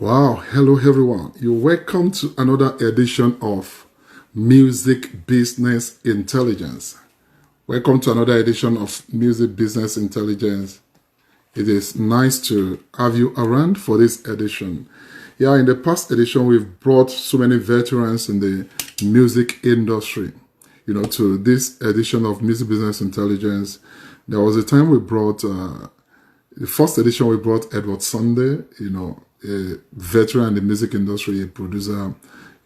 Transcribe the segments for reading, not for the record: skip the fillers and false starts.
Wow, hello everyone. You're welcome to another edition of Music Business Intelligence. Welcome to another edition of Music Business Intelligence. It is nice to have you around for this edition. Yeah, in the past edition, we've brought so many veterans in the music industry, to this edition of Music Business Intelligence. There was a time we brought, the first edition we brought Edward Sunday, a veteran in the music industry, a producer.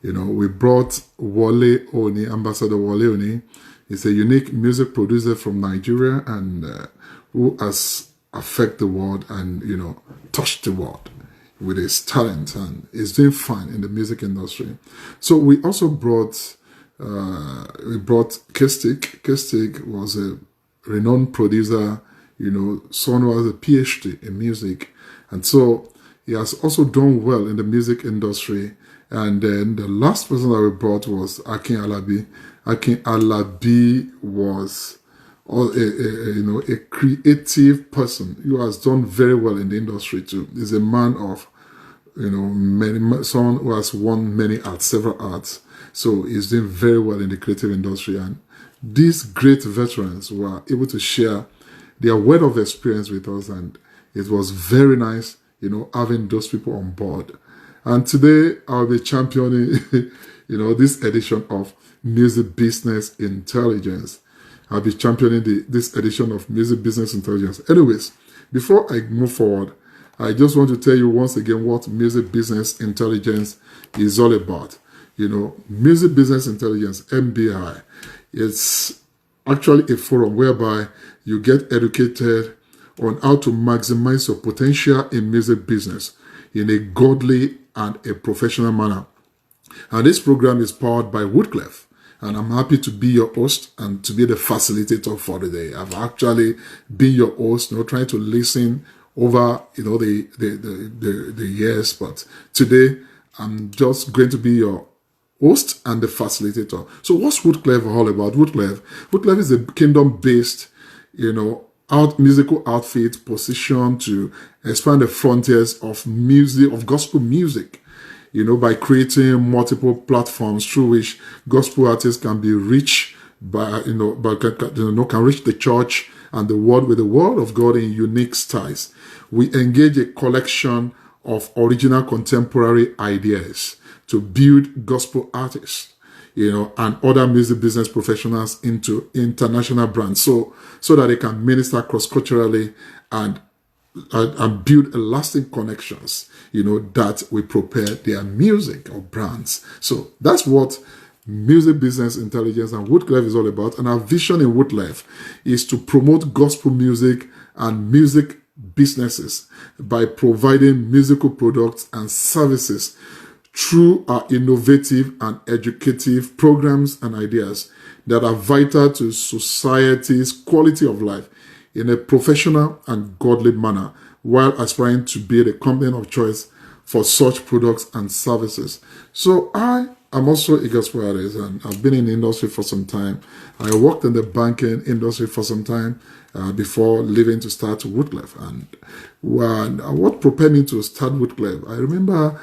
We brought Wale Oni, Ambassador Wale Oni. He's a unique music producer from Nigeria and who has affected the world and, touched the world with his talent, and is doing fine in the music industry. So we also brought, Kistik. Kistik was a renowned producer, someone who has a PhD in music. And so he has also done well in the music industry. And then the last person that we brought was Akin Alabi. Akin Alabi was a creative person who has done very well in the industry too. He's a man of, someone who has won many arts, several arts. So he's doing very well in the creative industry. And these great veterans were able to share their wealth of experience with us. And it was very nice, having those people on board. And today I'll be championing, this edition of Music Business Intelligence. I'll be championing this edition of Music Business Intelligence. Anyways, before I move forward, I just want to tell you once again what Music Business Intelligence is all about. Music Business Intelligence, MBI, it's actually a forum whereby you get educated on how to maximize your potential in music business in a godly and a professional manner. And this program is powered by Woodclef. And I'm happy to be your host and to be the facilitator for the day. I've actually been your host, trying to listen over, the years. But today, I'm just going to be your host and the facilitator. So what's Woodclef all about? Woodclef is a kingdom-based, musical outfit positioned to expand the frontiers of music, of gospel music, by creating multiple platforms through which gospel artists can be reached by, can reach the church and the world with the word of God in unique styles. We engage a collection of original contemporary ideas to build gospel artists, and other music business professionals into international brands, so that they can minister cross-culturally and build lasting connections, that will prepare their music or brands. So that's what Music Business Intelligence and Woodclef is all about. And our vision in Woodclef is to promote gospel music and music businesses by providing musical products and services through our innovative and educative programs and ideas that are vital to society's quality of life in a professional and godly manner, while aspiring to be the company of choice for such products and services. So I am also a gospel artist, and I've been in the industry for some time. I worked in the banking industry for some time before leaving to start Woodclef. And what propelled me to start Woodclef, I remember,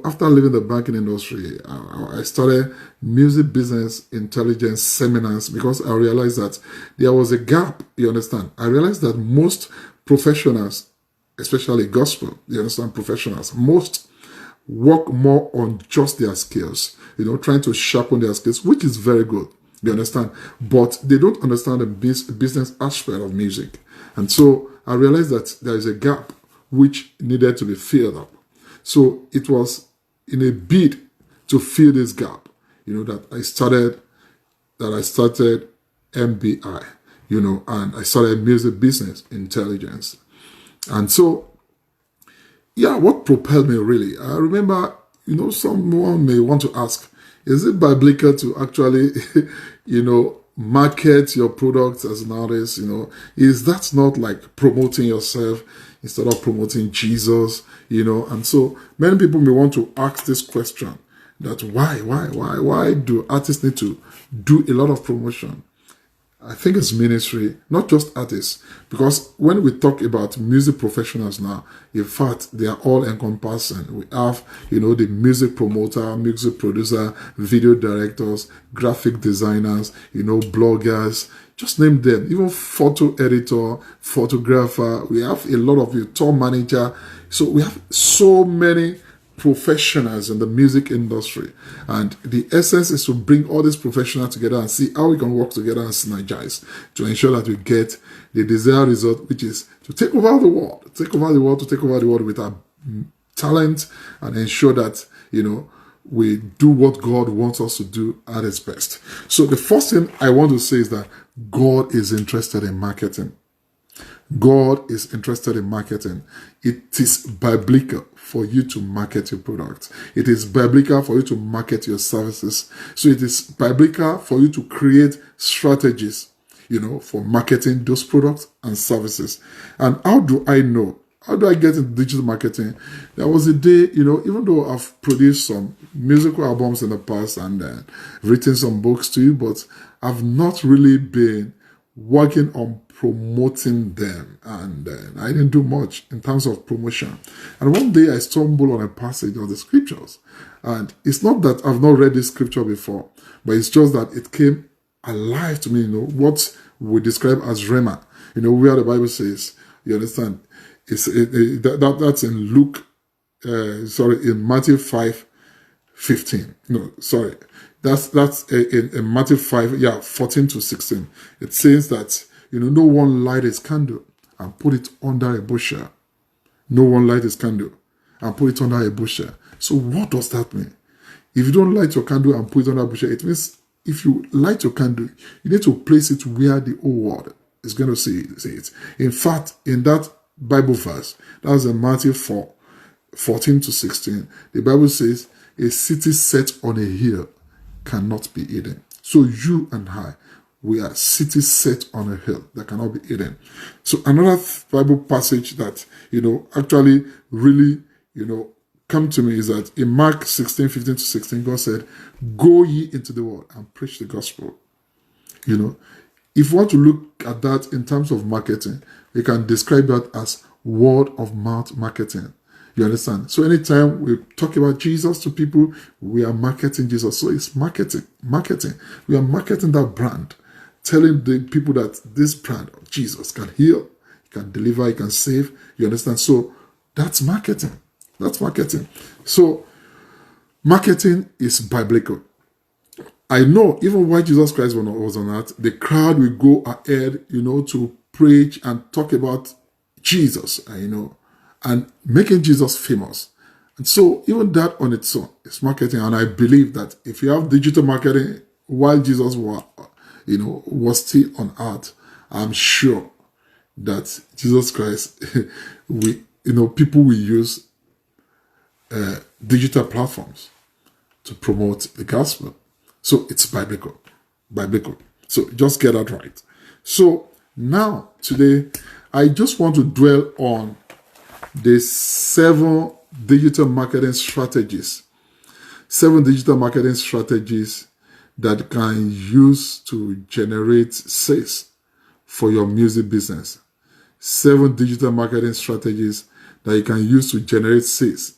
after leaving the banking industry, I started Music Business Intelligence seminars because I realized that there was a gap, you understand. I realized that most professionals, especially gospel, professionals, most work more on just their skills, trying to sharpen their skills, which is very good, you understand, but they don't understand the business aspect of music. And so I realized that there is a gap which needed to be filled up. So it was in a bid to fill this gap, that I started MBI, and I started Music Business Intelligence. And so, what propelled me really? I remember, someone may want to ask, is it biblical to actually, market your products as an artist? Is that not like promoting yourself instead of promoting Jesus? And so many people may want to ask this question, that why do artists need to do a lot of promotion? I think it's ministry, not just artists. Because when we talk about music professionals now, in fact, they are all encompassing. We have, the music promoter, music producer, video directors, graphic designers, bloggers, just name them. Even photo editor, photographer. We have a lot of tour manager. So we have so many professionals in the music industry, and the essence is to bring all these professionals together and see how we can work together and synergize to ensure that we get the desired result, which is to take over the world, to take over the world with our talent, and ensure that we do what God wants us to do at its best. So the first thing I want to say is that God is interested in marketing. God is interested in marketing. It is biblical for you to market your products. It is biblical for you to market your services. So it is biblical for you to create strategies, for marketing those products and services. And how do I know? How do I get into digital marketing? There was a day, even though I've produced some musical albums in the past and written some books too, but I've not really been working on promoting them, and I didn't do much in terms of promotion. And one day I stumbled on a passage of the scriptures, and it's not that I've not read this scripture before, but it's just that it came alive to me, what we describe as rhema, where the Bible says, you understand, that's in Luke, in Matthew 5:15. No, sorry. That's in Matthew 5, 14 to 16. It says that, no one light his candle and put it under a bushel. No one light his candle and put it under a bushel. So what does that mean? If you don't light your candle and put it under a bushel, it means if you light your candle, you need to place it where the whole world is going to see it. In fact, in that Bible verse, that's in Matthew 4, 14 to 16, the Bible says, a city set on a hill cannot be hidden. So you and I, we are cities set on a hill that cannot be hidden. So another Bible passage that, actually really, come to me is that in Mark 16, 15 to 16, God said, go ye into the world and preach the gospel. If you want to look at that in terms of marketing, we can describe that as word of mouth marketing. You understand? So anytime we talk about Jesus to people, we are marketing Jesus. So it's marketing. We are marketing that brand, telling the people that this brand of Jesus can heal, can deliver, can save. You understand? So that's marketing. So marketing is biblical. I know even while Jesus Christ was on earth, the crowd will go ahead, to preach and talk about Jesus, and making Jesus famous. And so even that on its own is marketing. And I believe that if you have digital marketing while Jesus was still on earth, I'm sure that Jesus Christ, people will use digital platforms to promote the gospel. So it's biblical. So just get that right. So now, today, I just want to dwell on the 7 digital marketing strategies. 7 digital marketing strategies that can use to generate sales for your music business. 7 digital marketing strategies that you can use to generate sales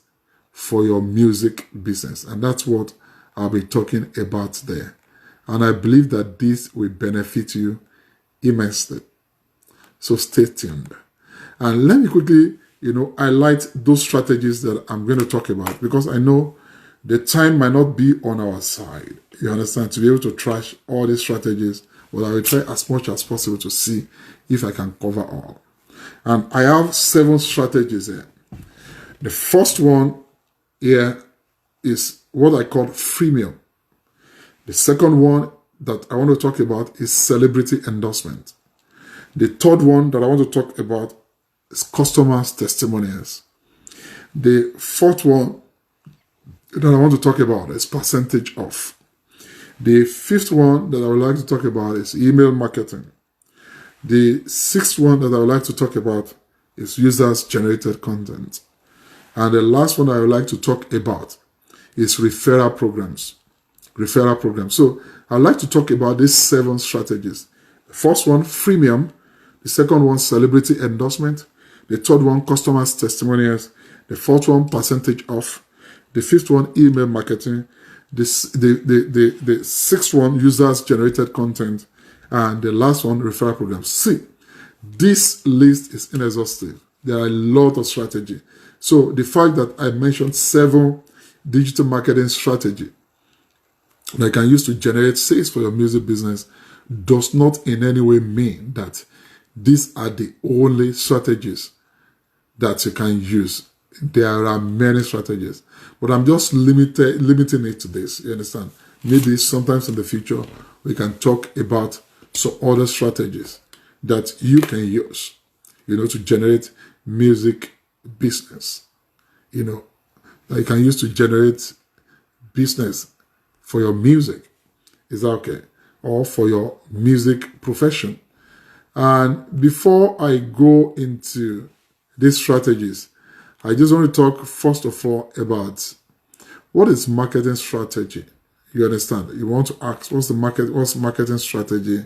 for your music business. And that's what I'll be talking about there. And I believe that this will benefit you immensely. So stay tuned. And let me quickly, highlight those strategies that I'm going to talk about, because I know the time might not be on our side. You understand? To be able to trash all these strategies, but I will try as much as possible to see if I can cover all. And I have 7 strategies here. The first one here is what I call freemium. The second one that I want to talk about is celebrity endorsement. The third one that I want to talk about is customers' testimonials. The fourth one that I want to talk about is percentage off. The fifth one that I would like to talk about is email marketing. The sixth one that I would like to talk about is users-generated content. And the last one I would like to talk about is referral programs. So I'd like to talk about these 7 strategies. First one, freemium. The second one, celebrity endorsement. The third one, customers' testimonials. The fourth one, percentage off. The fifth one, email marketing. The sixth one, users generated content. And the last one, referral programs. See, this list is inexhaustive. There are a lot of strategy. So the fact that I mentioned 7 digital marketing strategy that you can use to generate sales for your music business does not in any way mean that these are the only strategies that you can use. There are many strategies, but I'm just limiting it to this. You understand? Maybe sometimes in the future we can talk about some other strategies that you can use, to generate music business. That you can use to generate business for your music. Is that okay? Or for your music profession. And before I go into these strategies, I just want to talk first of all about what is marketing strategy. You understand? You want to ask what's marketing strategy?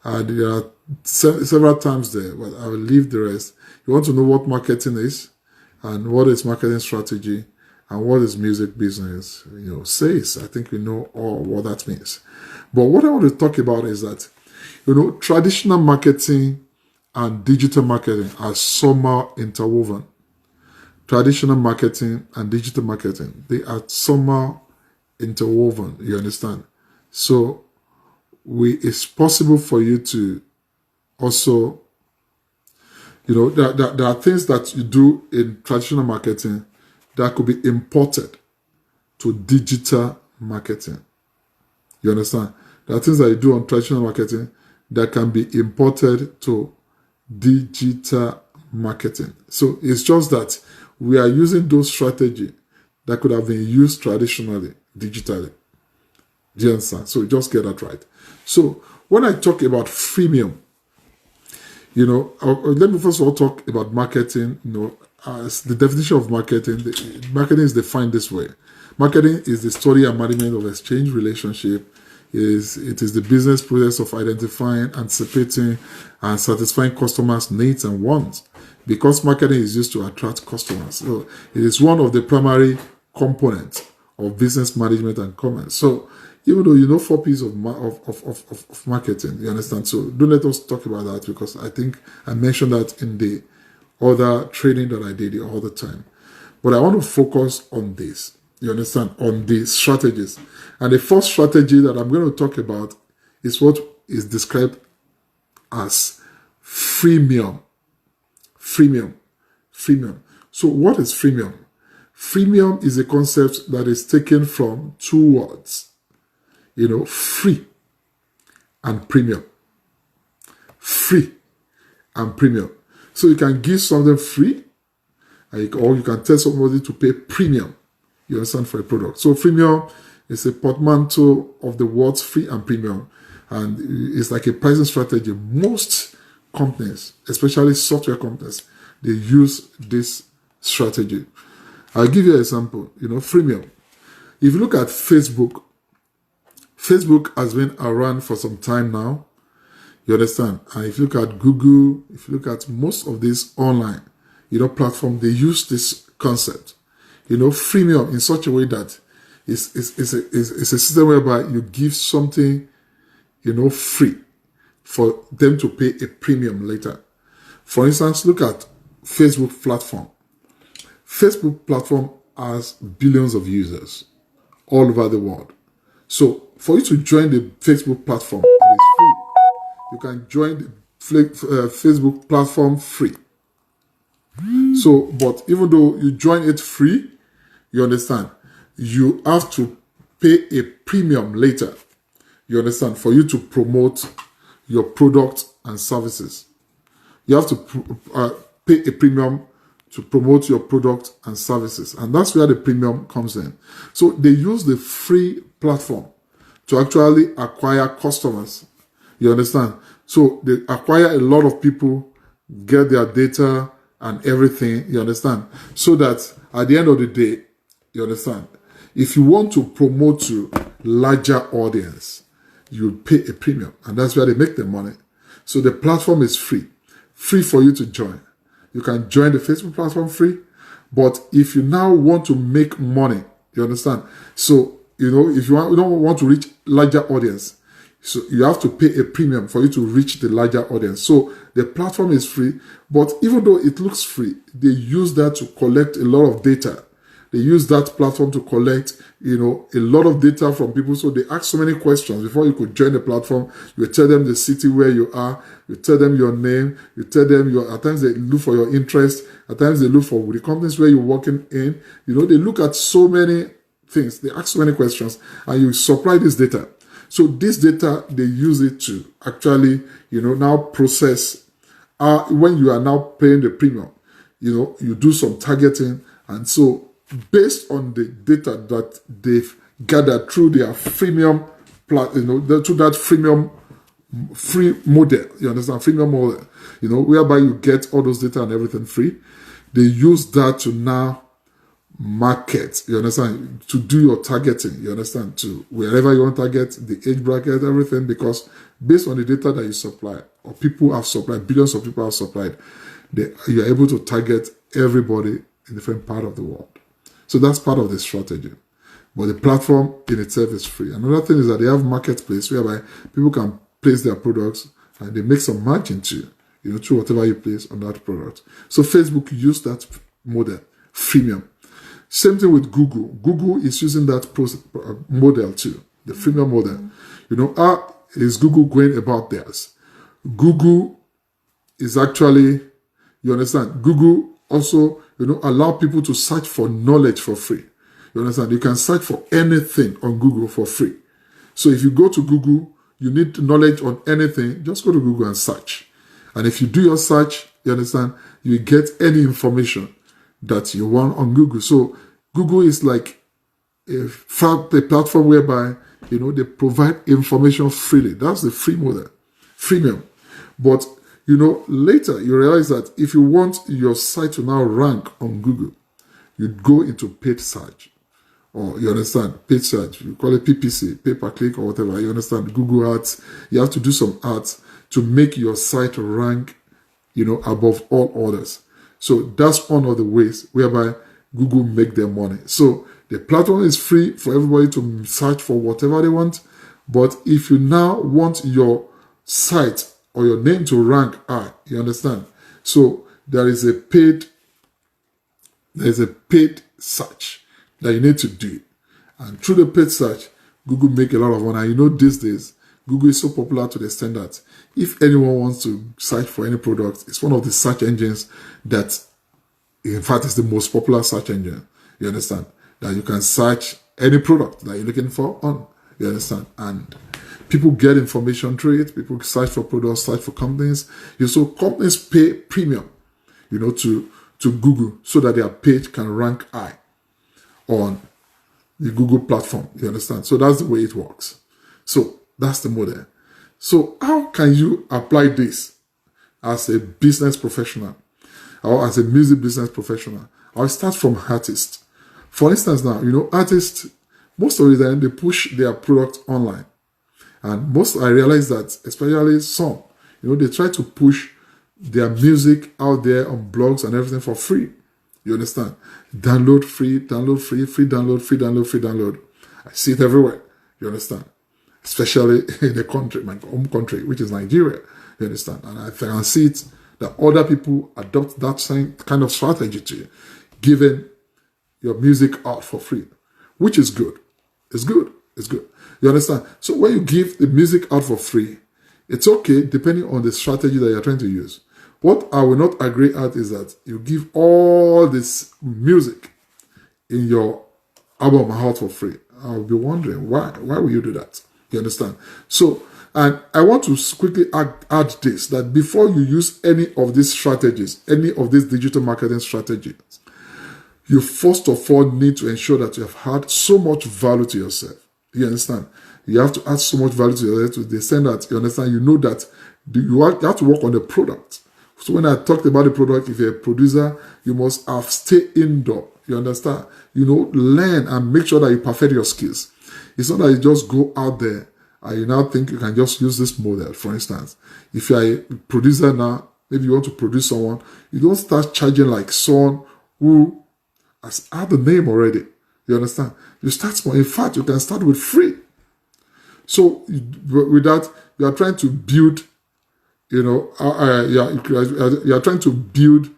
There are several times there, but I will leave the rest. You want to know what marketing is and what is marketing strategy and what is music business, says. I think we know all what that means. But what I want to talk about is that, traditional marketing and digital marketing are somehow interwoven. Traditional marketing and digital marketing, they are somehow interwoven, you understand? So it's possible for you to also, there are things that you do in traditional marketing that could be imported to digital marketing. You understand? There are things that you do on traditional marketing that can be imported to digital marketing. So it's just that we are using those strategies that could have been used traditionally, digitally. Do you understand? So just get that right. So when I talk about freemium, let me first of all talk about marketing. As the definition of marketing, marketing is defined this way. Marketing is the study and management of exchange relationship. It is the business process of identifying, anticipating, and satisfying customers' needs and wants. Because marketing is used to attract customers, so it is one of the primary components of business management and commerce. So even though 4 P's of marketing, you understand? So don't let us talk about that because I think I mentioned that in the other training that I did all the time. But I want to focus on this, you understand, on the strategies. And the first strategy that I'm going to talk about is what is described as freemium. Freemium. So what is freemium? Freemium is a concept that is taken from 2 words, free and premium. Free and premium. So you can give something free, or you can tell somebody to pay premium, you understand, for a product. So freemium is a portmanteau of the words free and premium, and it's like a pricing strategy. Most companies, especially software companies, they use this strategy. I'll give you an example, freemium. If you look at Facebook has been around for some time now, you understand? And if you look at Google, if you look at most of these online, platform, they use this concept, freemium, in such a way that it's a system whereby you give something, free for them to pay a premium later. For instance, look at Facebook platform. Facebook platform has billions of users all over the world. So for you to join the Facebook platform, it is free. You can join the Facebook platform free. So, but even though you join it free, you understand, you have to pay a premium later, you understand, for you to promote your product and services. You have to pay a premium to promote your product and services. And that's where the premium comes in. So they use the free platform to actually acquire customers. You understand? So they acquire a lot of people, get their data and everything, you understand? So that at the end of the day, you understand, if you want to promote to larger audience, you pay a premium. And that's where they make their money. So the platform is free for you to join. You can join the Facebook platform free, but if you now want to make money, you understand? So, if you don't want to reach larger audience, so you have to pay a premium for you to reach the larger audience. So the platform is free, but even though it looks free, they use that to collect a lot of data. They use that platform to collect, a lot of data from people. So they ask so many questions before you could join the platform. You tell them the city where you are. You tell them your name. You tell them at times they look for your interest. At times they look for the companies where you're working in. They look at so many things. They ask so many questions, and you supply this data. So this data, they use it to actually, now process. When you are now paying the premium, you do some targeting, and so based on the data that they've gathered through their freemium, through that freemium free model, you understand, freemium model, whereby you get all those data and everything free. They use that to now market, you understand, to do your targeting, you understand, to wherever you want to target, the age bracket, everything, because based on the data that you supply, or people have supplied, billions of people have supplied, you are able to target everybody in different part of the world. So that's part of the strategy. But the platform in itself is free. Another thing is that they have marketplace whereby people can place their products and they make some margin too, through whatever you place on that product. So Facebook used that model, freemium. Same thing with Google. Google is using that model too, the freemium model. How is Google going about theirs? Google is actually, you understand, Google also, allow people to search for knowledge for free. You understand? You can search for anything on Google for free. So if you go to Google, you need knowledge on anything, just go to Google and search. And if you do your search, you understand, you get any information that you want on Google. So Google is like a platform whereby, they provide information freely. That's the free model, freemium. But, later you realize that if you want your site to now rank on Google, you go into paid search. Or you understand, paid search, you call it PPC, pay per click or whatever, you understand, Google ads. You have to do some ads to make your site rank, above all others. So that's one of the ways whereby Google make their money. So the platform is free for everybody to search for whatever they want. But if you now want your site or your name to rank high, you understand? So there is a paid search that you need to do. And through the paid search, Google make a lot of money. And these days, Google is so popular to the extent that if anyone wants to search for any product, it's one of the search engines that, in fact, is the most popular search engine. You understand? That you can search any product that you're looking for on. You understand? And people get information through it. People search for products, search for companies. So companies pay premium, to Google so that their page can rank high on the Google platform. You understand? So that's the way it works. So that's the model. So how can you apply this as a business professional or as a music business professional? I'll start from artists. For instance, now, artists, most of the time, they push their product online. And I realize that, especially some, they try to push their music out there on blogs and everything for free. You understand? Download free, free download. I see it everywhere. You understand? Especially in the country, my home country, which is Nigeria. You understand? And I can see it that other people adopt that same kind of strategy to you, giving your music out for free, which is good. It's good. You understand? So when you give the music out for free, it's okay depending on the strategy that you're trying to use. What I will not agree at is that you give all this music in your album out for free. I'll be wondering why will you do that? You understand? So, and I want to quickly add this, that before you use any of these strategies, any of these digital marketing strategies, you first of all need to ensure that you have had so much value to yourself. You understand? You have to add so much value to yourself to the extent that you understand, that you have to work on the product. So when I talked about the product, if you're a producer, you must have stay indoor. You understand? Learn and make sure that you perfect your skills. It's not that you just go out there And you now think you can just use this model. For instance, if you're a producer now, maybe you want to produce someone, you don't start charging like someone who has had the name already. You understand? You start small. In fact, you can start with free. So with that, you are trying to build, you are trying to build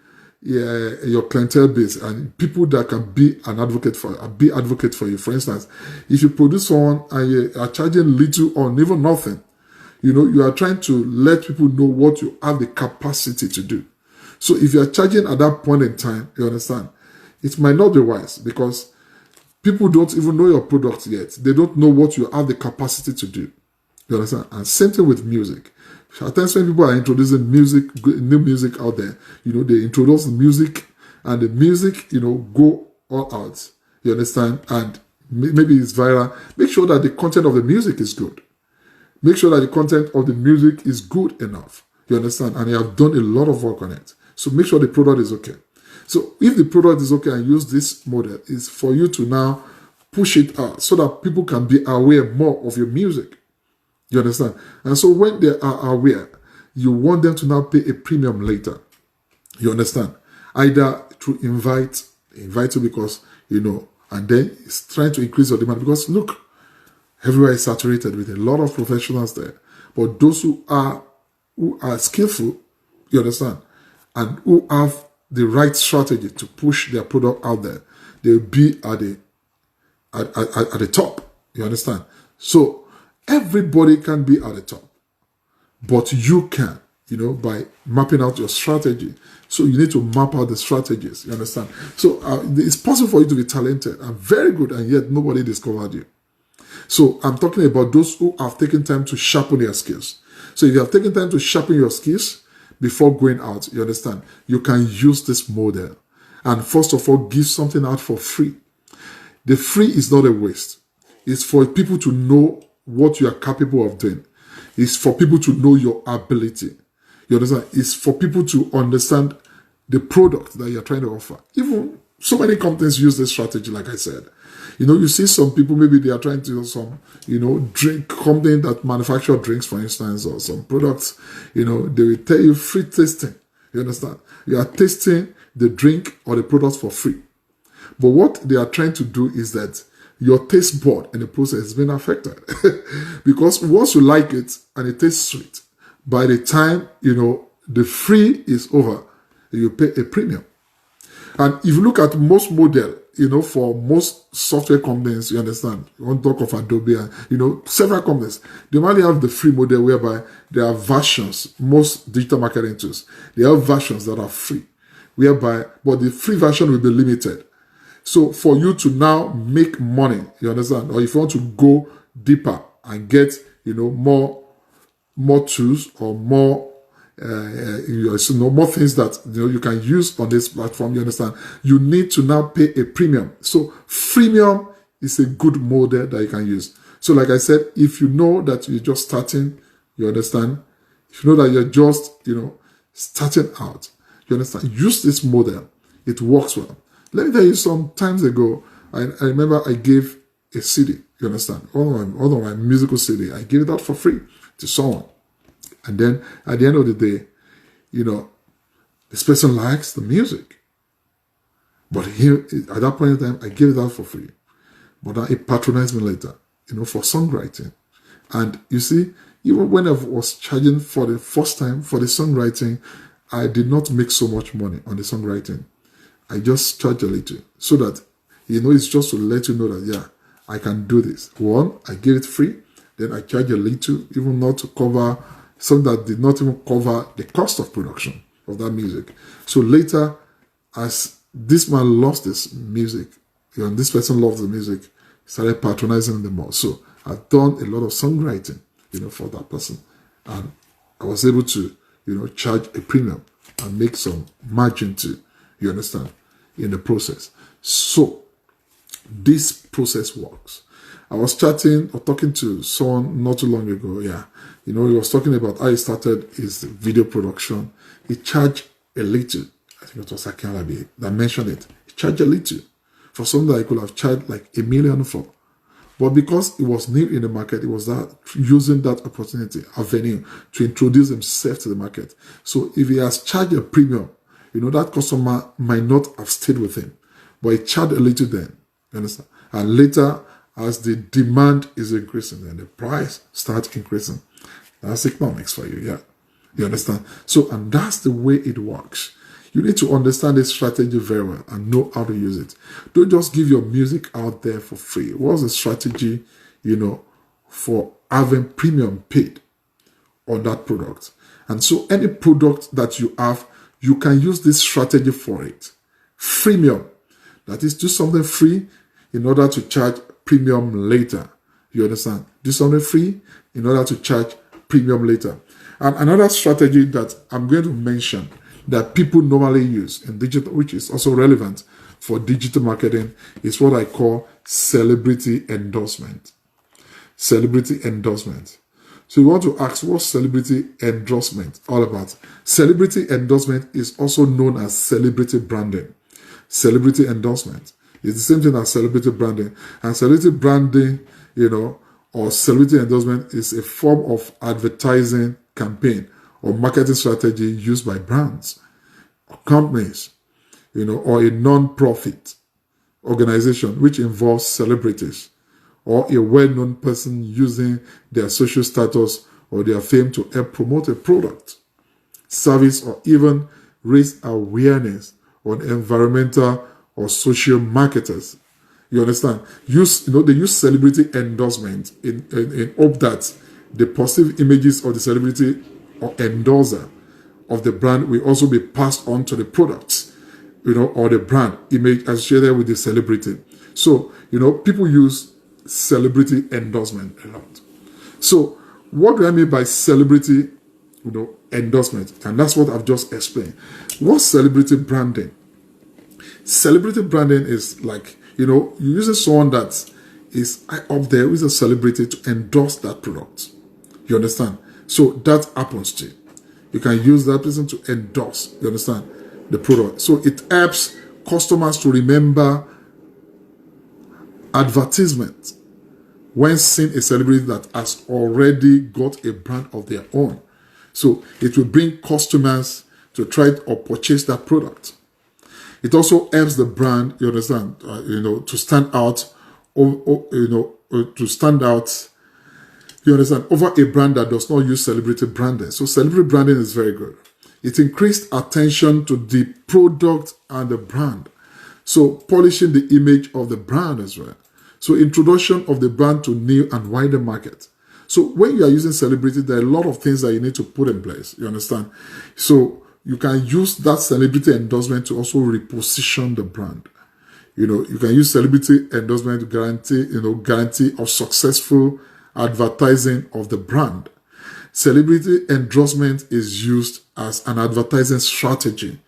your clientele base and people that can be an advocate for you. For instance, if you produce someone and you are charging little or even nothing, you are trying to let people know what you have the capacity to do. So if you are charging at that point in time, you understand, it might not be wise because people don't even know your product yet. They don't know what you have the capacity to do. You understand? And same thing with music. At times when people are introducing new music out there, they introduce the music and the music, go all out. You understand? And maybe it's viral. Make sure that the content of the music is good. Make sure that the content of the music is good enough. You understand? And you have done a lot of work on it. So make sure the product is okay. So if the product is okay and use this model, is for you to now push it out so that people can be aware more of your music. You understand? And so when they are aware, you want them to now pay a premium later. You understand? Either to invite you because, and then it's trying to increase your demand because look, everywhere is saturated with a lot of professionals there. But those who are skillful, you understand, and who have the right strategy to push their product out there, they'll be at the top. You understand? So everybody can be at the top, but you can, by mapping out your strategy. So you need to map out the strategies. You understand? So it's possible for you to be talented and very good, and yet nobody discovered you. So I'm talking about those who have taken time to sharpen their skills. So if you have taken time to sharpen your skills before going out, you understand, you can use this model. And first of all, give something out for free. The free is not a waste. It's for people to know what you are capable of doing. It's for people to know your ability. You understand? It's for people to understand the product that you're trying to offer. Even so many companies use this strategy, like I said. You see some people, maybe they are trying to do some, drink company that manufacture drinks, for instance, or some products, they will tell you free tasting. You understand? You are tasting the drink or the products for free. But what they are trying to do is that your taste bud in the process has been affected. Because once you like it and it tastes sweet, by the time, the free is over, you pay a premium. And if you look at most model, for most software companies, you understand, you want to talk of Adobe and, several companies, they only have the free model whereby there are versions, most digital marketing tools, they have versions that are free, but the free version will be limited. So for you to now make money, you understand, or if you want to go deeper and get, more tools or more, more things that you can use on this platform, you understand, you need to now pay a premium. So freemium is a good model that you can use. So like I said, if you know that you're just starting, you understand, if you know that you're just, starting out, you understand, use this model. It works well. Let me tell you, some times ago, I remember I gave a CD, you understand, all of my musical CD, I gave it out for free to someone. And then at the end of the day, this person likes the music. But here, at that point in time, I gave it out for free. But now it patronized me later, for songwriting. And you see, even when I was charging for the first time for the songwriting, I did not make so much money on the songwriting. I just charge a little so that, it's just to let you know that, yeah, I can do this. One, I give it free. Then I charge a little, even not to cover something that did not even cover the cost of production of that music. So later, as this man lost this music, this person loves the music, started patronizing them more. So I've done a lot of songwriting, for that person. And I was able to, charge a premium and make some margin too, you understand, in the process. So this process works. I was chatting or talking to someone not too long ago. Yeah. He was talking about how he started his video production. He charged a little. I think it was Akalabi that mentioned it. He charged a little for something that I could have charged like $1 million for. But because it was new in the market, it was that using that opportunity, avenue, to introduce himself to the market. So if he has charged a premium, that customer might not have stayed with him, but he charged a little then. You understand? And later, as the demand is increasing, then the price starts increasing. That's economics for you, yeah. You understand? So, and that's the way it works. You need to understand this strategy very well and know how to use it. Don't just give your music out there for free. What's the strategy, for having premium paid on that product? And so any product that you have, you can use this strategy for it. Freemium. That is, do something free in order to charge premium later. You understand? Do something free in order to charge premium later. And another strategy that I'm going to mention that people normally use in digital, which is also relevant for digital marketing, is what I call celebrity endorsement. Celebrity endorsement. So you want to ask, what's celebrity endorsement all about? Celebrity endorsement is also known as celebrity branding. Celebrity endorsement is the same thing as celebrity branding. And celebrity branding, or celebrity endorsement is a form of advertising campaign or marketing strategy used by brands, or companies, or a non-profit organization which involves celebrities or a well-known person using their social status or their fame to help promote a product, service, or even raise awareness on environmental or social marketers. You understand? They use celebrity endorsement in hope that the positive images of the celebrity or endorser of the brand will also be passed on to the products, or the brand image associated with the celebrity. So, people use celebrity endorsement a lot. So, what do I mean by celebrity, endorsement? And that's what I've just explained. What's celebrity branding? Celebrity branding is like, you're using someone that is up there with a celebrity to endorse that product. You understand? So that happens to you. You can use that person to endorse, you understand, the product. So it helps customers to remember advertisement when seeing a celebrity that has already got a brand of their own. So it will bring customers to try or purchase that product. It also helps the brand, you understand, to stand out, you understand, over a brand that does not use celebrity branding. So celebrity branding is very good. It increased attention to the product and the brand. So polishing the image of the brand as well. So introduction of the brand to new and wider market. So when you are using celebrity, there are a lot of things that you need to put in place. You understand? So you can use that celebrity endorsement to also reposition the brand. You can use celebrity endorsement to guarantee of successful advertising of the brand. Celebrity endorsement is used as an advertising strategy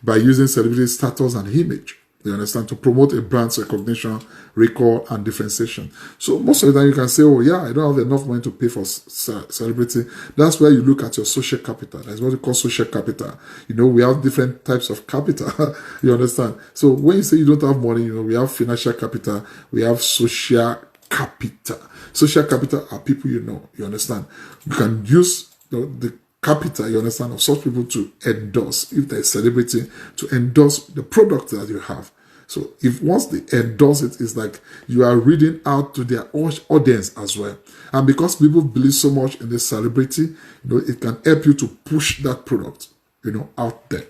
by using celebrity status and image, you understand, to promote a brand's recognition, recall, and differentiation. So most of the time you can say, oh yeah, I don't have enough money to pay for celebrity. That's where you look at your social capital. That's what we call social capital. We have different types of capital. You understand? So when you say you don't have money, we have financial capital, we have social capital. Social capital are people you understand. You can use the capital, you understand, of such people to endorse, if they're a celebrity, to endorse the product that you have. So if once they endorse it, it's like you are reading out to their audience as well. And because people believe so much in this celebrity, it can help you to push that product, out there.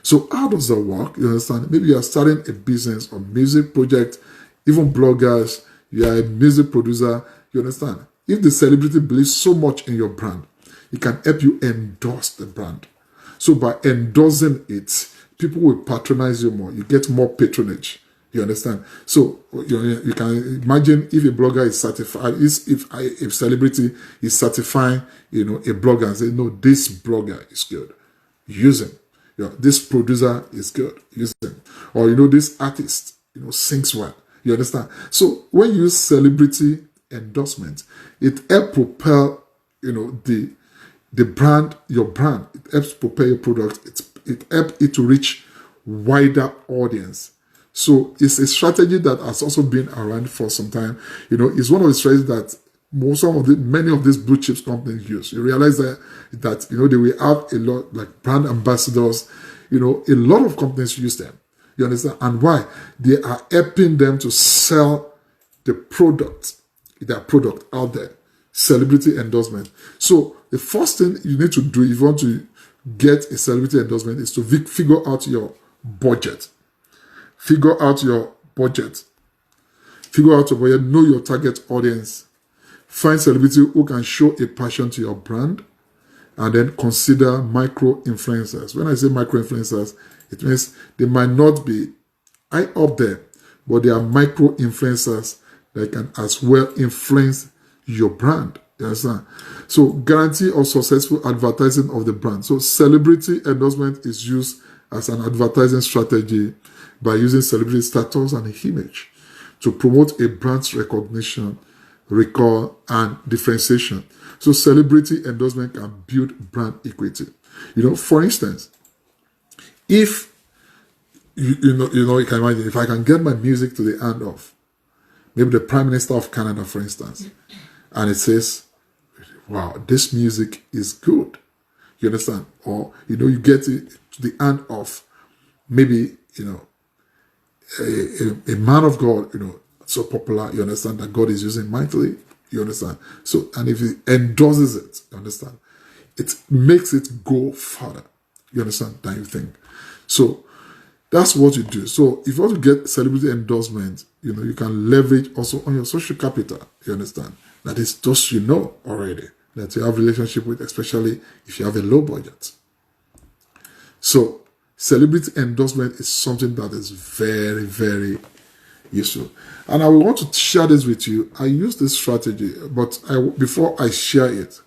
So how does that work? You understand? Maybe you are starting a business or music project, even bloggers, you are a music producer, you understand? If the celebrity believes so much in your brand, it can help you endorse the brand. So by endorsing it, people will patronize you more. You get more patronage. You understand? So you can imagine if a blogger is certified, if celebrity is certifying, a blogger and say, no, this blogger is good. Use him. This producer is good. Use him. Or this artist, sings well. You understand? So when you use celebrity endorsement, it helps propel, the brand, your brand. It helps propel your product. It helps it to reach wider audience. So it's a strategy that has also been around for some time. It's one of the strategies that many of these blue chips companies use. You realize that they will have a lot, like brand ambassadors. A lot of companies use them. You understand? And why? They are helping them to sell their product out there. Celebrity endorsement. So the first thing you need to do if you want to get a celebrity endorsement is to figure out your budget. Figure out your budget. Know your target audience. Find celebrity who can show a passion to your brand, and then consider micro-influencers. When I say micro-influencers, it means they might not be high up there, but they are micro-influencers that can as well influence your brand. You understand? So guarantee of successful advertising of the brand. So celebrity endorsement is used as an advertising strategy by using celebrity status and image to promote a brand's recognition, recall, and differentiation. So celebrity endorsement can build brand equity. For instance, if you can imagine if I can get my music to the hand of maybe the Prime Minister of Canada, for instance, and it says, wow, this music is good. You understand? Or, you get it to the hand of maybe, a man of God, so popular, you understand, that God is using mightily, you understand? So, and if he endorses it, you understand, it makes it go further, you understand, than you think. So, that's what you do. So, if you want to get celebrity endorsement, you can leverage also on your social capital, you understand? That is those already, that you have relationship with, especially if you have a low budget. So, celebrity endorsement is something that is very, very useful. And I will want to share this with you. I use this strategy, but before I share it,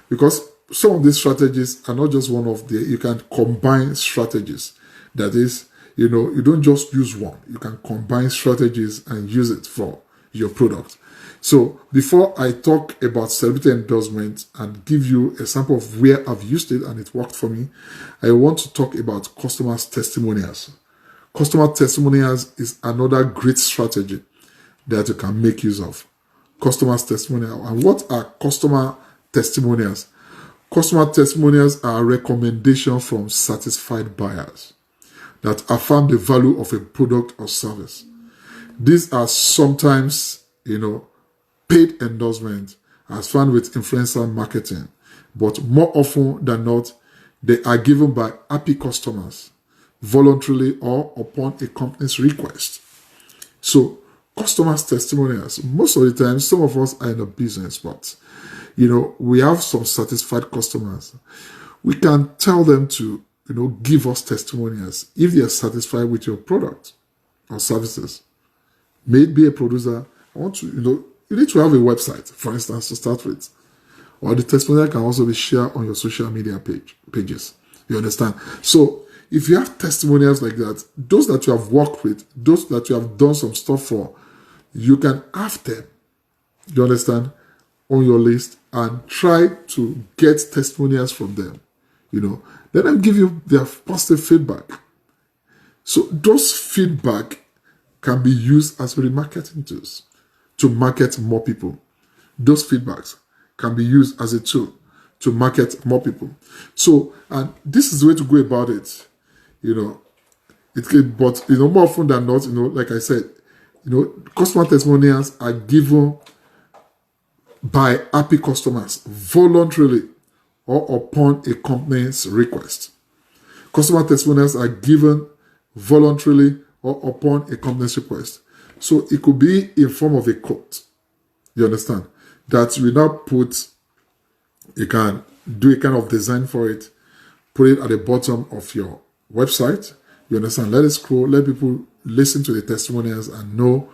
because some of these strategies are not just you can combine strategies. That is, you don't just use one. You can combine strategies and use it for your product. So before I talk about celebrity endorsement and give you a sample of where I've used it and it worked for me, I want to talk about customers' testimonials. Customer testimonials is another great strategy that you can make use of. Customers' testimonial. And what are customer testimonials? Customer testimonials are a recommendation from satisfied buyers that affirm the value of a product or service. These are sometimes, paid endorsement as found with influencer marketing, but more often than not, they are given by happy customers voluntarily or upon a company's request. So, customers' testimonials, most of the time, some of us are in a business, but we have some satisfied customers. We can tell them to, give us testimonials if they are satisfied with your product or services. May it be a producer, I want to, you need to have a website, for instance, to start with. Or the testimonial can also be shared on your social media pages. You understand? So, if you have testimonials like that, those that you have worked with, those that you have done some stuff for, you can have them, you understand, on your list and try to get testimonials from them. Let them give you their positive feedback. So those feedback can be used as remarketing tools to market more people. Those feedbacks can be used as a tool to market more people. So, and this is the way to go about it. But more often than not, like I said, customer testimonials are given by happy customers voluntarily or upon a company's request. Customer testimonials are given voluntarily or upon a company's request. So it could be in form of a quote. You understand? That you now you can do a kind of design for it, put it at the bottom of your website. You understand? Let it scroll, let people listen to the testimonials and know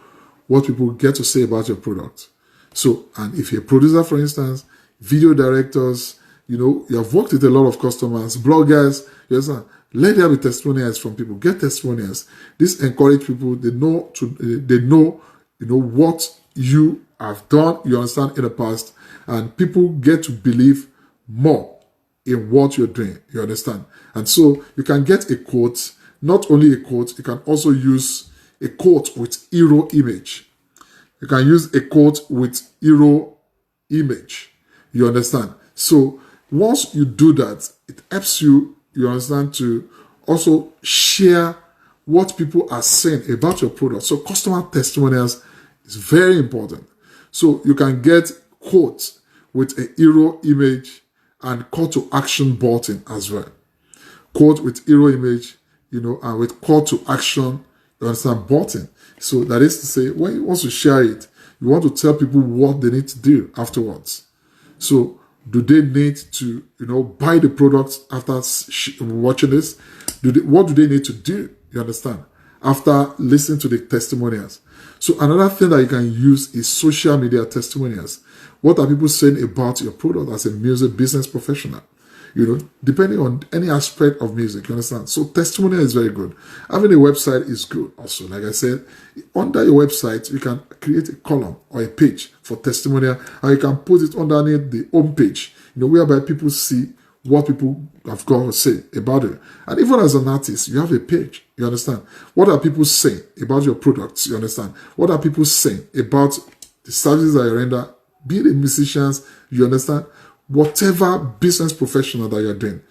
what people get to say about your product. So, and if you're a producer, for instance, video directors, you have worked with a lot of customers, bloggers, you understand? Let there be testimonials from people. Get testimonials. This encourage people. They know what you have done. You understand in the past, and people get to believe more in what you're doing. You understand, and so you can get a quote. Not only a quote, you can also use a quote with hero image. You can use a quote with hero image. You understand? So once you do that, it helps you, you understand, to also share what people are saying about your product. So customer testimonials is very important. So you can get quotes with a hero image and call to action button as well. Quote with hero image, and with call to action, you understand, button. So that is to say, when you want to share it, you want to tell people what they need to do afterwards. So do they need to, buy the product after watching this? What do they need to do? You understand? After listening to the testimonials. So another thing that you can use is social media testimonials. What are people saying about your product as a music business professional? Depending on any aspect of music, you understand? So testimonial is very good. Having a website is good also. Like I said, under your website, you can create a column or a page for testimonial, and you can put it underneath the home page, whereby people see what people have got to say about it. And even as an artist, you have a page, you understand? What are people saying about your products, you understand? What are people saying about the services that you render, be it musicians, you understand? Whatever business professional that you're doing,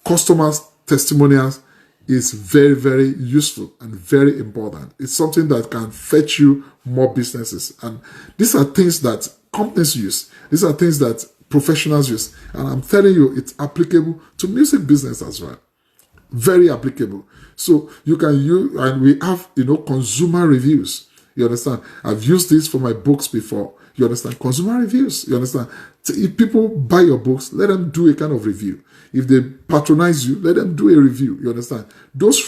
customers' testimonials is very, very useful and very important. It's something that can fetch you more businesses. And these are things that companies use. These are things that professionals use. And I'm telling you, it's applicable to music business as well. Very applicable. So you can use, and we have, consumer reviews. You understand? I've used this for my books before. You understand? Consumer reviews. You understand? If people buy your books, let them do a kind of review. If they patronize you, let them do a review. You understand? Those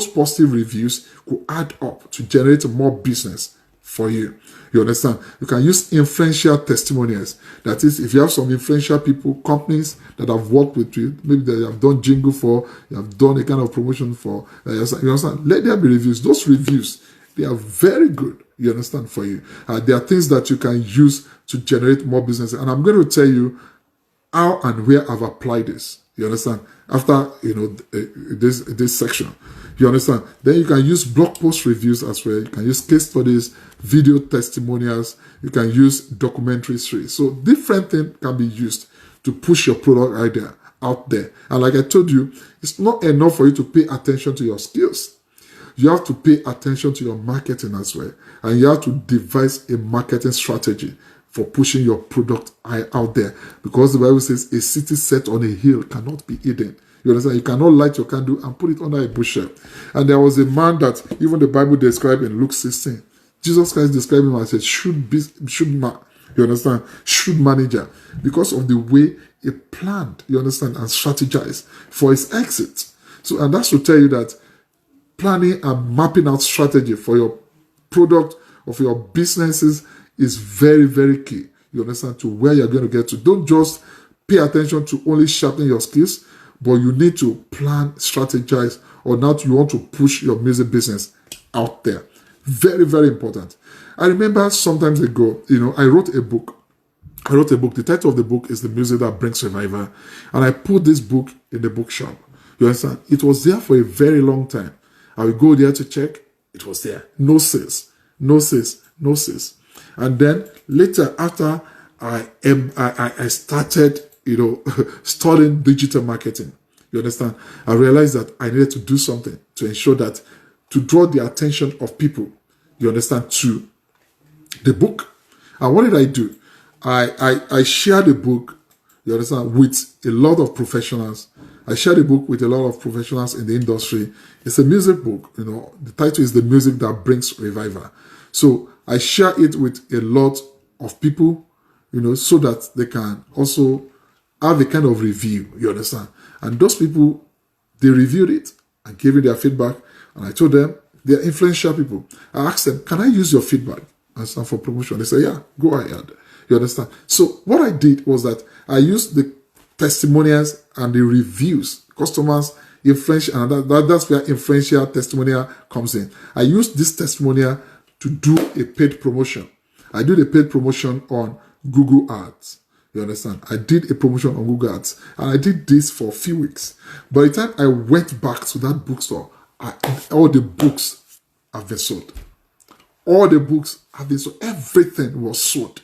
positive reviews will add up to generate more business for you. You understand? You can use influential testimonials. That is, if you have some influential people, companies that have worked with you, maybe that you have done jingle for, you have done a kind of promotion for, you understand? Let there be reviews. Those reviews, they are very good. You understand, for you. There are things that you can use to generate more business. And I'm going to tell you how and where I've applied this. You understand? After, this section. You understand? Then you can use blog post reviews as well. You can use case studies, video testimonials. You can use documentary series. So different things can be used to push your product idea out there. And like I told you, it's not enough for you to pay attention to your skills. You have to pay attention to your marketing as well. And you have to devise a marketing strategy for pushing your product out there. Because the Bible says a city set on a hill cannot be hidden. You understand? You cannot light your candle and put it under a bushel. And there was a man that even the Bible described in Luke 16. Jesus Christ described him as a shrewd man. You understand? Shrewd manager. Because of the way he planned, you understand, and strategized for his exit. So, and that's to tell you that planning and mapping out strategy for your product or for your businesses is very, very key. You understand, to where you're going to get to. Don't just pay attention to only sharpening your skills, but you need to plan, strategize, or now you want to push your music business out there. Very, very important. I remember sometimes ago, I wrote a book. The title of the book is The Music That Brings Revival. And I put this book in the bookshop. You understand? It was there for a very long time. I would go there to check. It was there. No sales. And then later, after I started, studying digital marketing, you understand, I realized that I needed to do something to ensure that, to draw the attention of people, you understand, to the book. And what did I do? I shared the book, you understand, with a lot of professionals. I shared a book with a lot of professionals in the industry. It's a music book, the title is The Music That Brings Revival. So I share it with a lot of people, so that they can also have a kind of review, you understand. And those people, they reviewed it and gave me their feedback. And I told them, they're influential people. I asked them, can I use your feedback and for promotion? They said, yeah, go ahead. You understand? So what I did was that I used the testimonials and the reviews, customers, influential, and that's where influential testimonial comes in. I used this testimonial to do a paid promotion. I did a paid promotion on Google Ads. You understand? I did a promotion on Google Ads, and I did this for a few weeks. By the time I went back to that bookstore, all the books have been sold. All the books have been sold. Everything was sold.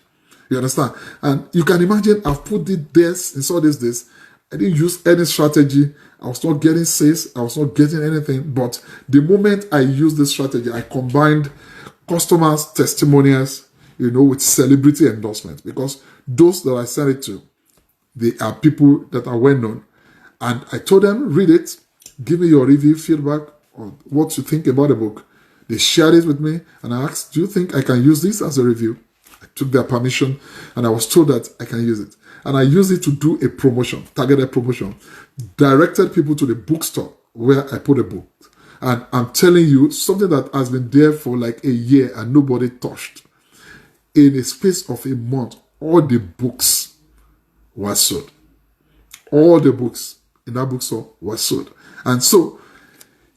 You understand? And you can imagine I've put it this and saw this. I didn't use any strategy. I was not getting sales. I was not getting anything. But the moment I used this strategy, I combined customers' testimonials, with celebrity endorsements, because those that I sent it to, they are people that are well known. And I told them, read it, give me your review, feedback, or what you think about the book. They shared it with me, and I asked, do you think I can use this as a review? I took their permission, and I was told that I can use it. And I used it to do a promotion, targeted promotion, directed people to the bookstore where I put a book. And I'm telling you, something that has been there for like a year and nobody touched. In a space of a month, all the books were sold. All the books in that bookstore were sold. And so,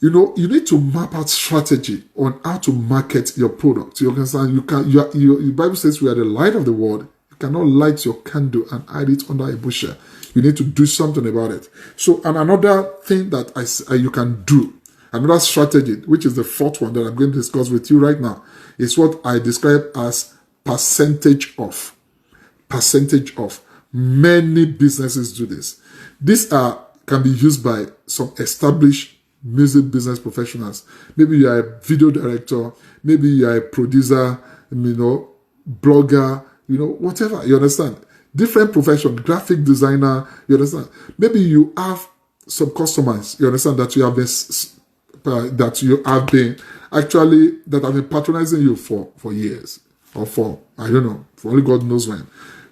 you need to map out strategy on how to market your product. You understand? The Bible says we are the light of the world. You cannot light your candle and hide it under a bushel. You need to do something about it. So, and another thing that you can do, another strategy, which is the fourth one that I'm going to discuss with you right now, is what I describe as percentage off. Percentage off. Many businesses do this. These can be used by some established music business professionals. Maybe you are a video director, maybe you are a producer, blogger, whatever, you understand? Different profession, graphic designer, you understand? Maybe you have some customers, you understand, that you have been patronizing you for years, or for only God knows when.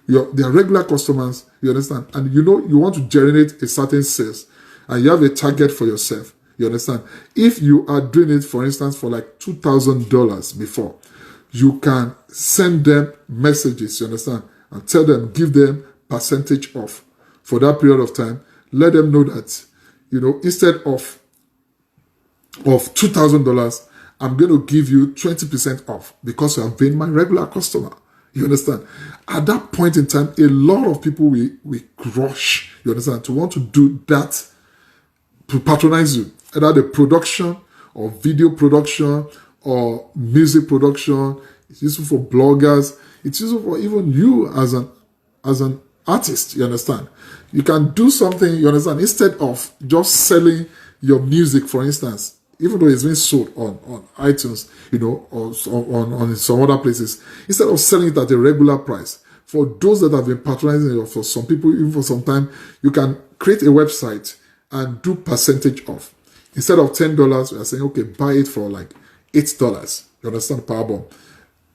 They are regular customers, you understand? And you want to generate a certain sales, and you have a target for yourself. You understand? If you are doing it, for instance, for like $2,000 before, you can send them messages, you understand? And tell them, give them percentage off for that period of time. Let them know that, instead of $2,000, I'm going to give you 20% off because you have been my regular customer. You understand? At that point in time, a lot of people will rush, you understand, to want to do that, to patronize you. Either the production or video production or music production. It's useful for bloggers. It's useful for even you as an artist, you understand? You can do something, you understand, instead of just selling your music, for instance, even though it's being sold on iTunes, or on some other places, instead of selling it at a regular price, for those that have been patronizing you, for some people, even for some time, you can create a website and do percentage off. Instead of $10, we are saying, okay, buy it for like $8. You understand, Powerbomb?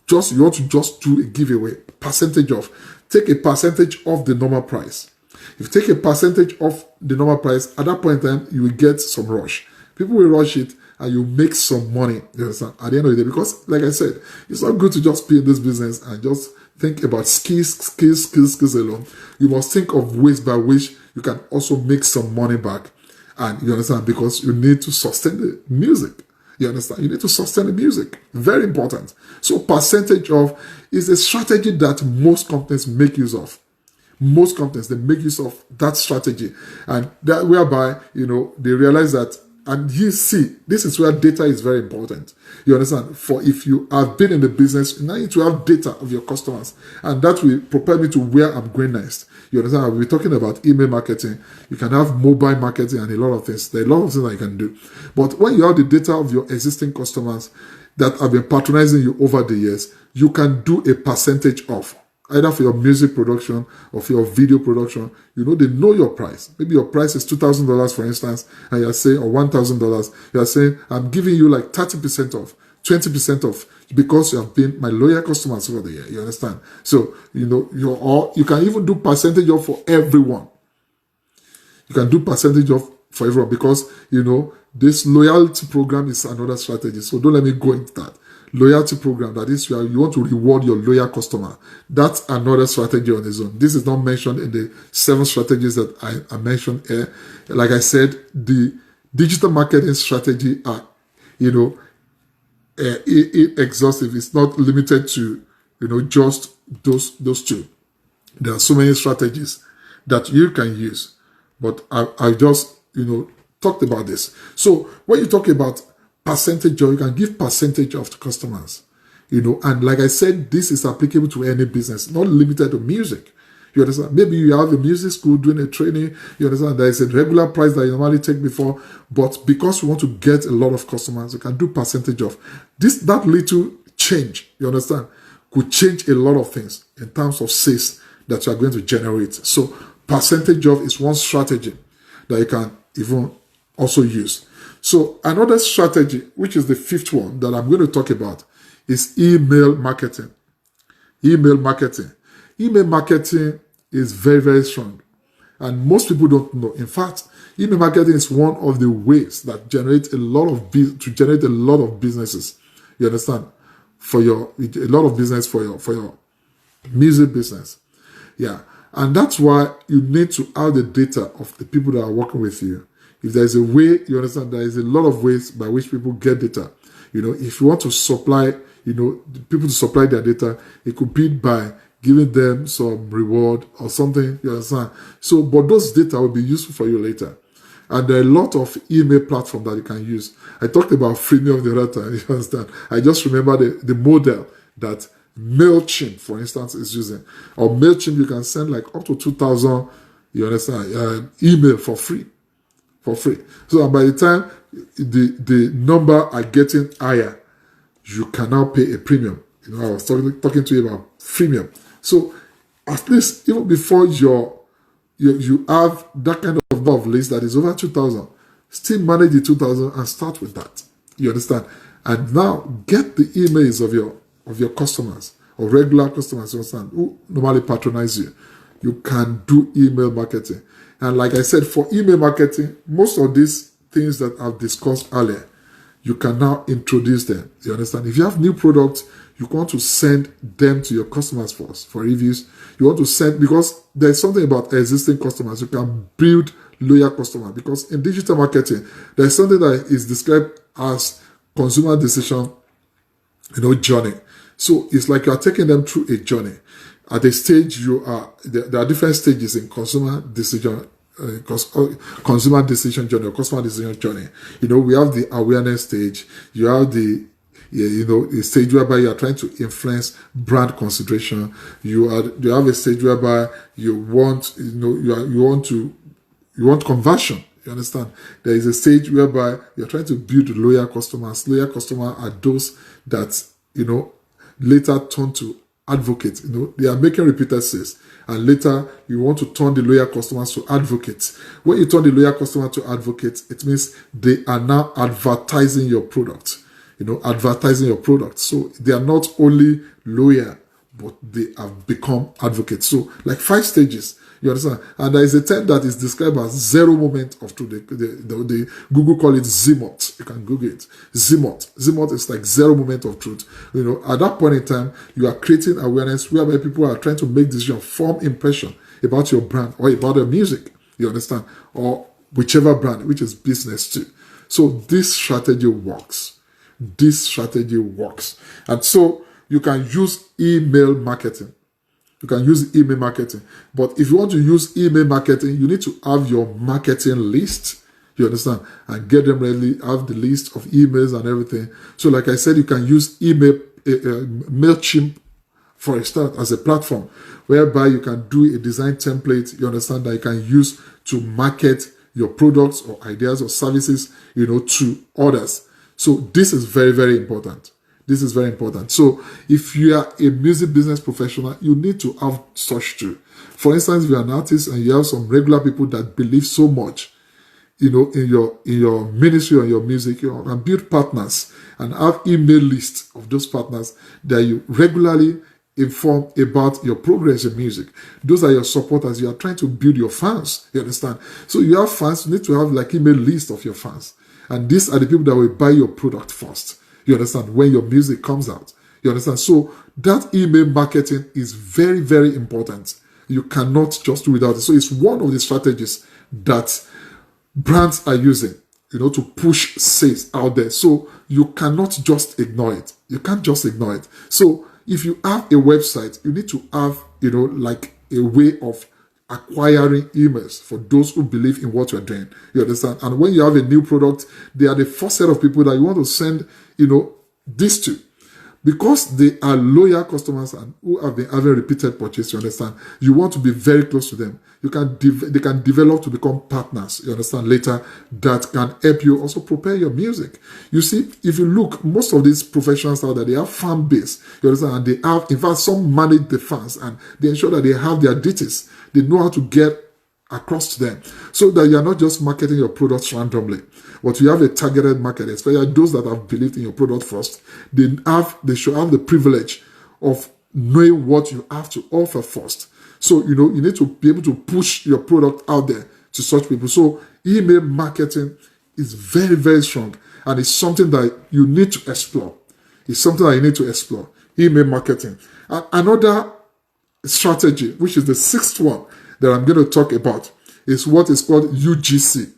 You want to just do a giveaway, percentage off. Take a percentage off the normal price. If you take a percentage off the normal price, at that point in time, you will get some rush. People will rush it and you make some money, you understand, at the end of the day. Because, like I said, it's not good to just be in this business and just think about skills alone. You must think of ways by which you can also make some money back. And you understand, because you need to sustain the music. You understand? You need to sustain the music. Very important. So percentage off is a strategy that most companies make use of. Most companies, they make use of that strategy. And that whereby, they realize that, and you see, this is where data is very important. You understand? For if you have been in the business, you need to have data of your customers. And that will propel me to where I'm going next. You understand? We're talking about email marketing. You can have mobile marketing and a lot of things. There are a lot of things that you can do. But when you have the data of your existing customers that have been patronizing you over the years, you can do a percentage off. Either for your music production or for your video production, they know your price. Maybe your price is $2,000, for instance, and you're saying, or $1,000. You're saying, I'm giving you like 30% off, 20% off, because you have been my loyal customers over the year. You understand? So, you can even do percentage off for everyone. You can do percentage off for everyone because, this loyalty program is another strategy. So don't let me go into that. Loyalty program, that is, you want to reward your loyal customer. That's another strategy on its own. This is not mentioned in the 7 strategies that I mentioned here. Like I said, the digital marketing strategy are, exhaustive. It's not limited to, just those 2. There are so many strategies that you can use. But I just, talked about this. So when you talk about percentage off. You can give percentage off to customers. And like I said, this is applicable to any business, not limited to music. You understand? Maybe you have a music school doing a training. You understand? There is a regular price that you normally take before, but because you want to get a lot of customers, you can do percentage off. That little change, you understand, could change a lot of things in terms of sales that you are going to generate. So percentage off is one strategy that you can even also use. So another strategy, which is the fifth one that I'm going to talk about, is email marketing. Email marketing. Email marketing is very, very strong. And most people don't know. In fact, email marketing is one of the ways that generate a lot of businesses. You understand? A lot of business for your music business. Yeah. And that's why you need to have the data of the people that are working with you. If there's a way, you understand, there is a lot of ways by which people get data. If you want to supply, people to supply their data, it could be by giving them some reward or something, you understand? So, but those data will be useful for you later. And there are a lot of email platforms that you can use. I talked about freemium the other time, you understand? I just remember the model that MailChimp, for instance, is using. Or MailChimp, you can send like up to 2,000, you understand, email for free. So by the time the number are getting higher, you can now pay a premium. I was talking to you about freemium. So at least even before you have that kind of list that is over 2,000, still manage the 2,000 and start with that. You understand? And now get the emails of your customers or regular customers, you understand, who normally patronize you. You can do email marketing. And like I said, for email marketing, most of these things that I've discussed earlier, you can now introduce them. You understand? If you have new products, you want to send them to your customers first for reviews. You want to send, because there's something about existing customers. You can build loyal customers, because in digital marketing, there's something that is described as consumer decision, journey. So it's like you are taking them through a journey. At a stage, there are different stages in consumer decision journey or customer decision journey. We have the awareness stage. You have the stage whereby you are trying to influence brand consideration. You have a stage whereby you want conversion. You understand? There is a stage whereby you're trying to build loyal customers. Loyal customers are those that later turn to advocates. They are making repeated sales, and later you want to turn the loyal customers to advocates. When you turn the loyal customer to advocates, it means they are now advertising your product. So they are not only loyal, but they have become advocates. So like 5 stages, you understand? And there is a term that is described as zero moment of truth. The Google call it ZMOT. You can Google it. ZMOT is like zero moment of truth. At that point in time, you are creating awareness whereby people are trying to make decisions, form impression about your brand or about your music. You understand? Or whichever brand, which is business too. So this strategy works. And so you can use email marketing. But if you want to use email marketing, you need to have your marketing list. You understand? And get them ready, have the list of emails and everything. So like I said, you can use MailChimp for a start as a platform whereby you can do a design template, you understand, that you can use to market your products or ideas or services, to others. So this is very, very important. So if you are a music business professional, you need to have such too. For instance, if you're an artist and you have some regular people that believe so much, in your ministry or your music, you can build partners and have email lists of those partners that you regularly inform about your progress in music. Those are your supporters. You are trying to build your fans. You understand? So you have fans, you need to have like email list of your fans. And these are the people that will buy your product first. You understand? When your music comes out. You understand? So that email marketing is very, very important. You cannot just do without it. So it's one of the strategies that brands are using, to push sales out there. So you cannot just ignore it. You can't just ignore it. So if you have a website, you need to have, like a way of acquiring emails for those who believe in what you're doing. You understand? And when you have a new product, they are the first set of people that you want to send, this to. Because they are loyal customers and who have been having repeated purchase, you understand? You want to be very close to them. They can develop to become partners, you understand, later, that can help you also prepare your music. You see, if you look, most of these professionals out there, they have fan base, you understand, and they have, in fact, some manage the fans and they ensure that they have their details. They know how to get across to them, so that you are not just marketing your products randomly, but you have a targeted market, especially those that have believed in your product first. They should have the privilege of knowing what you have to offer first. So, you need to be able to push your product out there to such people. So email marketing is very, very strong, and it's something that you need to explore. Email marketing. And another strategy, which is the sixth one that I'm going to talk about, is what is called UGC.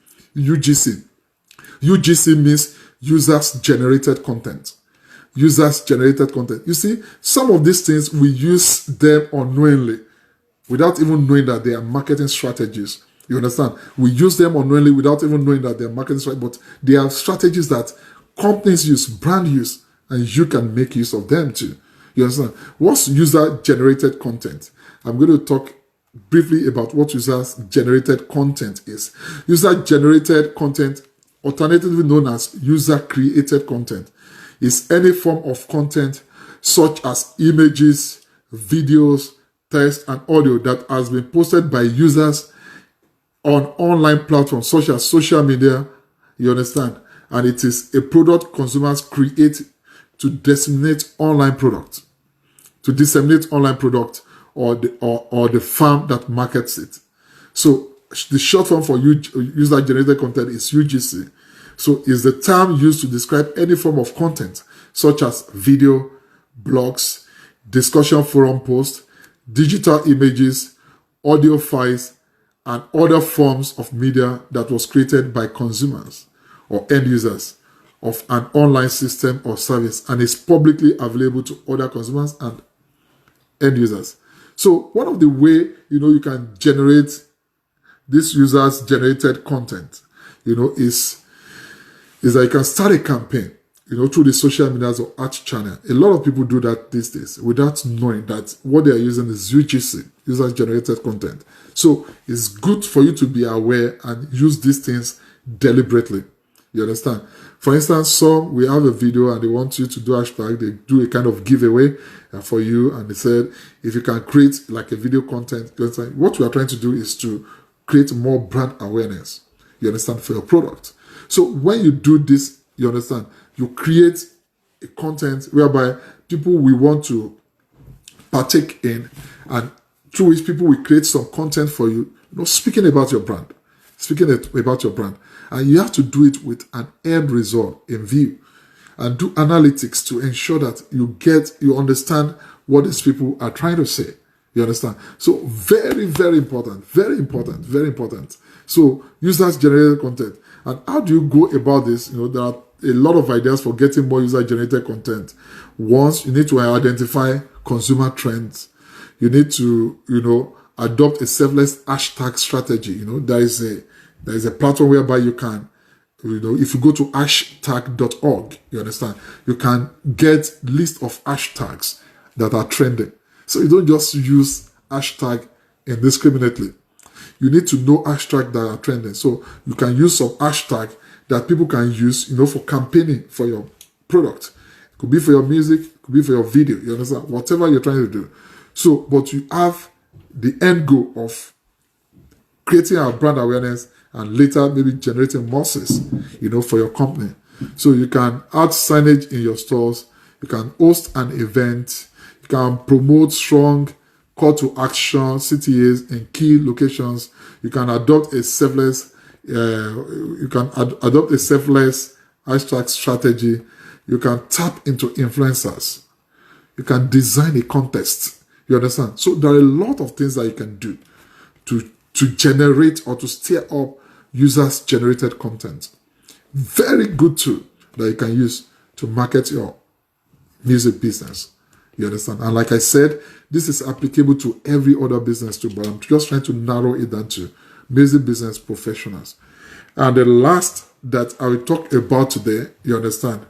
UGC means users generated content. You see, some of these things we use them unknowingly without even knowing that they are marketing strategies. You understand? We use them unknowingly without even knowing that they are marketing strategies, but they are strategies that companies use, brand use, and you can make use of them too. You understand? What's user-generated content? I'm going to talk briefly about what user-generated content is. User-generated content, alternatively known as user-created content, is any form of content such as images, videos, text, and audio that has been posted by users on online platforms such as social media, you understand? And it is a product consumers create to disseminate online product, or the firm that markets it. So the short form for user-generated content is UGC. So it's the term used to describe any form of content, such as video, blogs, discussion forum posts, digital images, audio files, and other forms of media that was created by consumers or end users of an online system or service and is publicly available to other consumers and end users. So one of the way, you can generate this users generated content, is that you can start a campaign, through the social medias or art channel. A lot of people do that these days without knowing that what they are using is UGC, user generated content. So it's good for you to be aware and use these things deliberately. You understand? For instance, we have a video and they want you to do hashtag, they do a kind of giveaway for you, and they said, if you can create like a video content, what we are trying to do is to create more brand awareness, you understand, for your product. So when you do this, you understand, you create a content whereby people will want to partake in, and through which people will create some content for you, speaking about your brand. And you have to do it with an end result in view, and do analytics to ensure that you understand what these people are trying to say. You understand? So very, very important. So users generated content. And how do you go about this? There are a lot of ideas for getting more user generated content. Once, you need to identify consumer trends. You need to, adopt a selfless hashtag strategy. There is a platform whereby you can, if you go to hashtag.org, you understand, you can get list of hashtags that are trending. So you don't just use hashtag indiscriminately. You need to know hashtags that are trending. So you can use some hashtag that people can use, for campaigning for your product. It could be for your music, it could be for your video, you understand, whatever you're trying to do. So, but you have the end goal of creating our brand awareness and later maybe generating more sales, for your company. So you can add signage in your stores, you can host an event, you can promote strong call to action CTAs in key locations. You can adopt a selfless hashtag strategy. You can tap into influencers. You can design a contest. You understand? So there are a lot of things that you can do to generate or to stir up users generated content. Very good tool that you can use to market your music business. You understand? And like I said, this is applicable to every other business too, but I'm just trying to narrow it down to music business professionals. And the last that I will talk about today, you understand,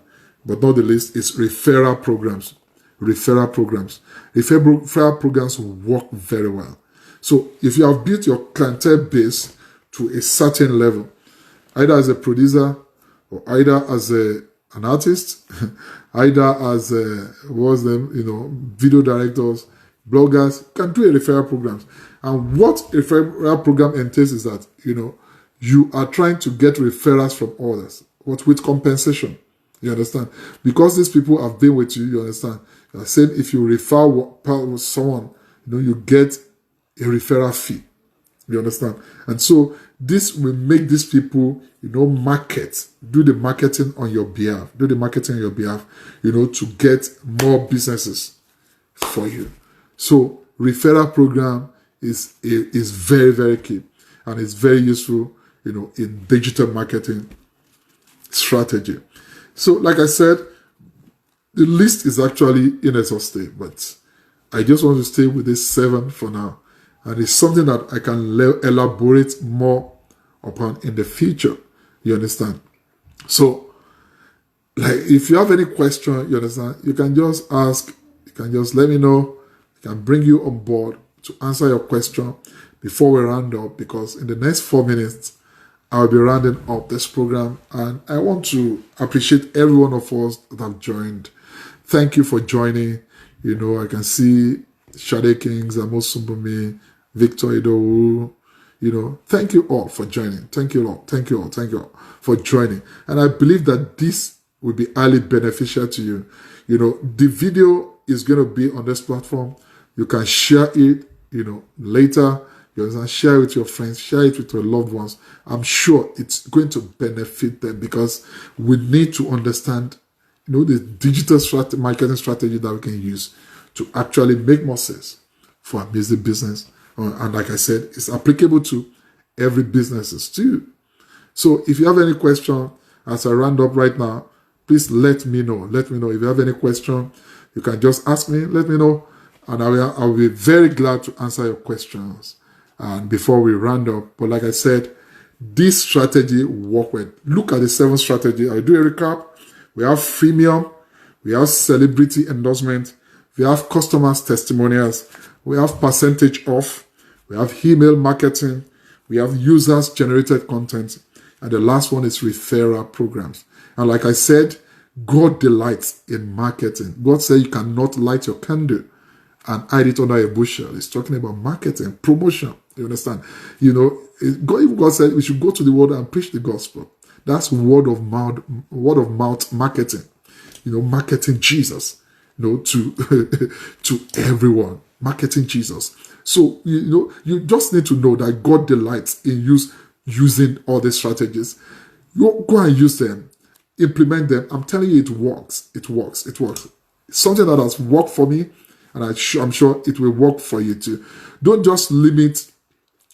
but not the least, is referral programs. Referral programs. Referral programs work very well. So if you have built your clientele base to a certain level, either as a producer or either as an artist, either as video directors, bloggers, can do a referral programs. And what a referral program entails is that, you are trying to get referrals from others, but with compensation. You understand? Because these people have been with you, you understand? You are saying if you refer someone, you get a referral fee. You understand? And so this will make these people, do the marketing on your behalf. To get more businesses for you. So referral program is very, very key, and it's very useful, in digital marketing strategy. So like I said, the list is actually inexhaustive, but I just want to stay with this 7 for now. And it's something that I can elaborate more upon in the future. You understand? So, if you have any question, you understand, you can just ask, you can just let me know, I can bring you on board to answer your question before we round up, because in the next 4 minutes, I'll be rounding up this program, and I want to appreciate every one of us that have joined. Thank you for joining. I can see Shade Kings, Amos Sumbumi, Victor Idowu. Thank you all for joining. Thank you all for joining. And I believe that this will be highly beneficial to you. The video is going to be on this platform. You can share it, later. You understand? Share it with your friends, share it with your loved ones. I'm sure it's going to benefit them, because we need to understand, the digital marketing strategy that we can use to actually make more sales for our music business. And like I said, it's applicable to every businesses too. So if you have any question, as I round up right now, please let me know. Let me know. If you have any question, you can just ask me, let me know, and I'll be very glad to answer your questions. And before we round up, but like I said, this strategy work well. Look at the 7 strategy. I'll do a recap. We have freemium, we have celebrity endorsement, we have customers testimonials, we have percentage off, we have email marketing, we have users generated content, and the last one is referral programs. And like I said, God delights in marketing. God said you cannot light your candle and hide it under a bushel. He's talking about marketing, promotion. You understand? God said we should go to the world and preach the gospel. That's word of mouth marketing. Marketing Jesus, to everyone. Marketing Jesus. So, you just need to know that God delights in using all these strategies. You go and use them, implement them. I'm telling you, it works. It works. It's something that has worked for me, and I'm sure it will work for you too. Don't just limit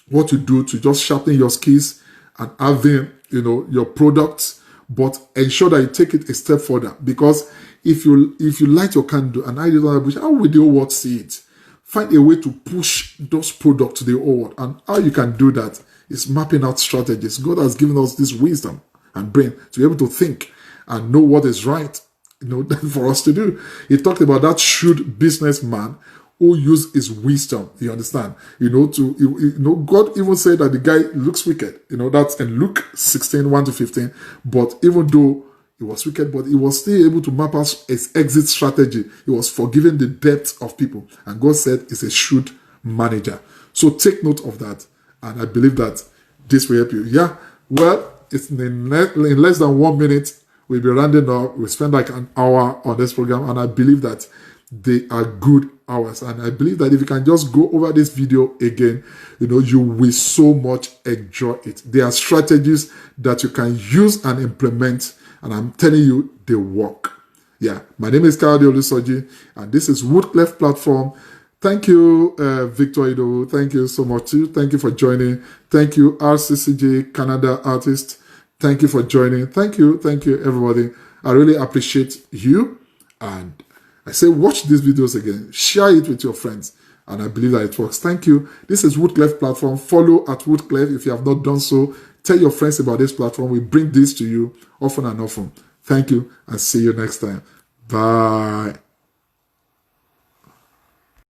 what you do to just sharpening your skills and having, your products, but ensure that you take it a step further. Because if you light your candle and hide it on the bush, how will the whole world see it? Find a way to push those products to the whole world. And how you can do that is mapping out strategies. God has given us this wisdom and brain to be able to think and know what is right, for us to do. He talked about that shrewd businessman who used his wisdom. You understand? God even said that the guy looks wicked. That's in Luke 16, 1-15. But even though he was wicked, but he was still able to map out his exit strategy. He was forgiving the debt of people. And God said he's a shrewd manager. So take note of that. And I believe that this will help you. Yeah, well, it's in less than 1 minute. We'll be rounding up. We spend like an hour on this program. And I believe that they are good hours. And I believe that if you can just go over this video again, you will so much enjoy it. There are strategies that you can use and implement. And I'm telling you, they work. Yeah, my name is Kayode Olusoji, and this is Woodclef platform. Thank you, Victor Idowu. Thank you so much too. Thank you for joining. Thank you, RCCJ Canada artist. Thank you for joining. Thank you, everybody. I really appreciate you, and I say watch these videos again, share it with your friends, and I believe that it works. Thank you. This is Woodclef platform. Follow at Woodclef if you have not done so. Tell your friends about this platform. We bring this to you often and often. Thank you, and see you next time. Bye.